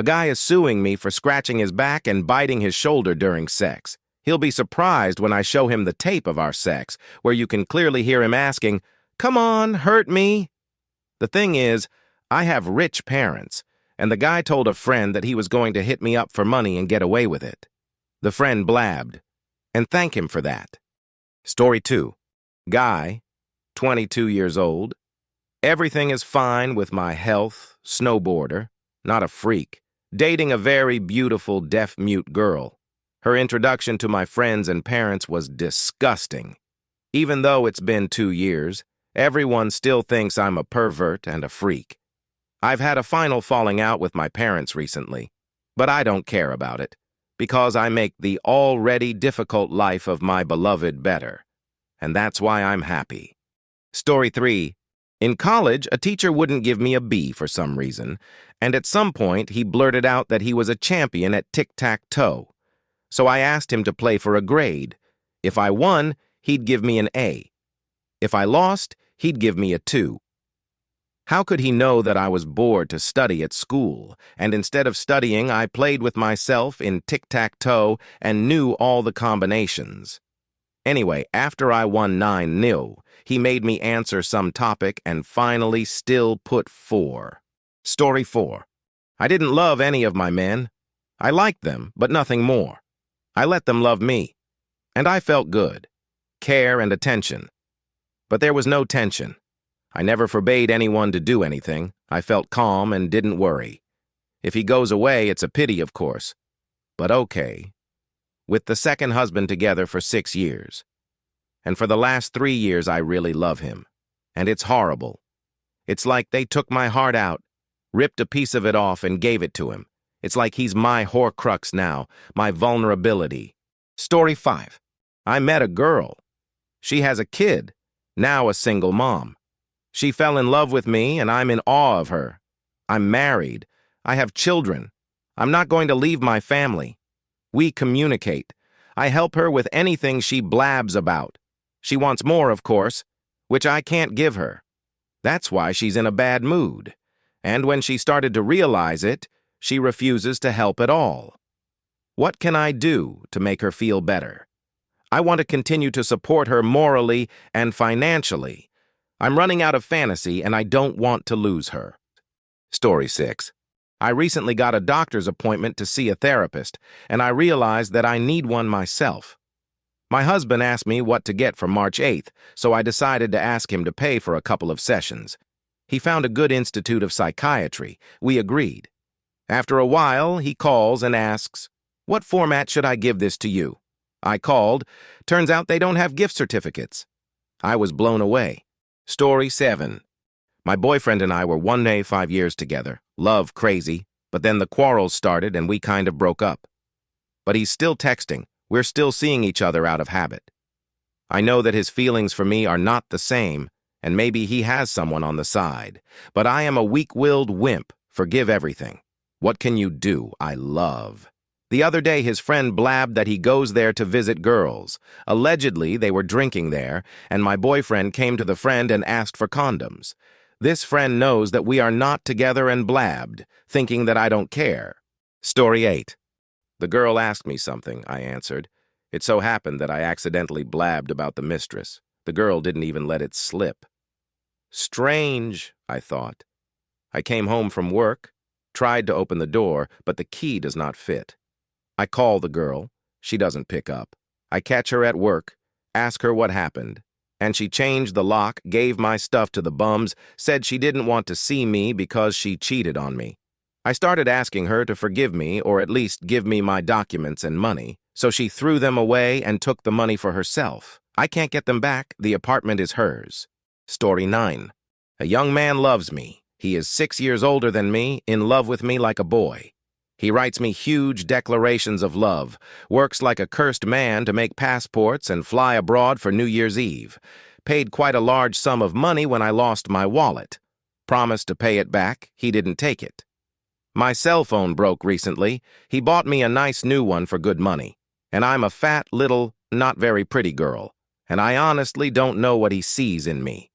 A guy is suing me for scratching his back and biting his shoulder during sex. He'll be surprised when I show him the tape of our sex, where you can clearly hear him asking, "Come on, hurt me." The thing is, I have rich parents, and the guy told a friend that he was going to hit me up for money and get away with it. The friend blabbed, and thank him for that. Story 2. Guy, 22 years old. Everything is fine with my health, snowboarder, not a freak, dating a very beautiful deaf-mute girl. Her introduction to my friends and parents was disgusting. Even though it's been 2 years, everyone still thinks I'm a pervert and a freak. I've had a final falling out with my parents recently, but I don't care about it, because I make the already difficult life of my beloved better, and that's why I'm happy. Story 3. In college, a teacher wouldn't give me a B for some reason, and at some point he blurted out that he was a champion at tic-tac-toe. So I asked him to play for a grade. If I won, he'd give me an A. If I lost, he'd give me a 2. How could he know that I was bored to study at school, and instead of studying, I played with myself in tic-tac-toe and knew all the combinations? Anyway, after I won 9-0, he made me answer some topic and finally still put 4. Story 4. I didn't love any of my men. I liked them, but nothing more. I let them love me, and I felt good. Care and attention. But there was no tension. I never forbade anyone to do anything. I felt calm and didn't worry. If he goes away, it's a pity, of course. But okay. With the second husband together for 6 years. And for the last 3 years, I really love him. And it's horrible. It's like they took my heart out, ripped a piece of it off and gave it to him. It's like he's my horcrux now, my vulnerability. Story 5. I met a girl. She has a kid, now a single mom. She fell in love with me, and I'm in awe of her. I'm married. I have children. I'm not going to leave my family. We communicate. I help her with anything she blabs about. She wants more, of course, which I can't give her. That's why she's in a bad mood. And when she started to realize it, she refuses to help at all. What can I do to make her feel better? I want to continue to support her morally and financially. I'm running out of fantasy, and I don't want to lose her. Story 6. I recently got a doctor's appointment to see a therapist, and I realized that I need one myself. My husband asked me what to get for March 8th, so I decided to ask him to pay for a couple of sessions. He found a good institute of psychiatry. We agreed. After a while, he calls and asks, "What format should I give this to you?" I called. Turns out they don't have gift certificates. I was blown away. Story 7. My boyfriend and I were 5 years together, love crazy, but then the quarrels started and we kind of broke up. But he's still texting. We're still seeing each other out of habit. I know that his feelings for me are not the same, and maybe he has someone on the side. But I am a weak-willed wimp. Forgive everything. What can you do? I love. The other day, his friend blabbed that he goes there to visit girls. Allegedly, they were drinking there, and my boyfriend came to the friend and asked for condoms. This friend knows that we are not together and blabbed, thinking that I don't care. Story 8. The girl asked me something, I answered. It so happened that I accidentally blabbed about the mistress. The girl didn't even let it slip. Strange, I thought. I came home from work, tried to open the door, but the key does not fit. I call the girl. She doesn't pick up. I catch her at work, ask her what happened, and she changed the lock, gave my stuff to the bums, said she didn't want to see me because she cheated on me. I started asking her to forgive me or at least give me my documents and money, so she threw them away and took the money for herself. I can't get them back. The apartment is hers. Story 9. A young man loves me. He is 6 years older than me, in love with me like a boy. He writes me huge declarations of love, works like a cursed man to make passports and fly abroad for New Year's Eve, paid quite a large sum of money when I lost my wallet. Promised to pay it back, he didn't take it. My cell phone broke recently. He bought me a nice new one for good money. And I'm a fat, little, not very pretty girl. And I honestly don't know what he sees in me.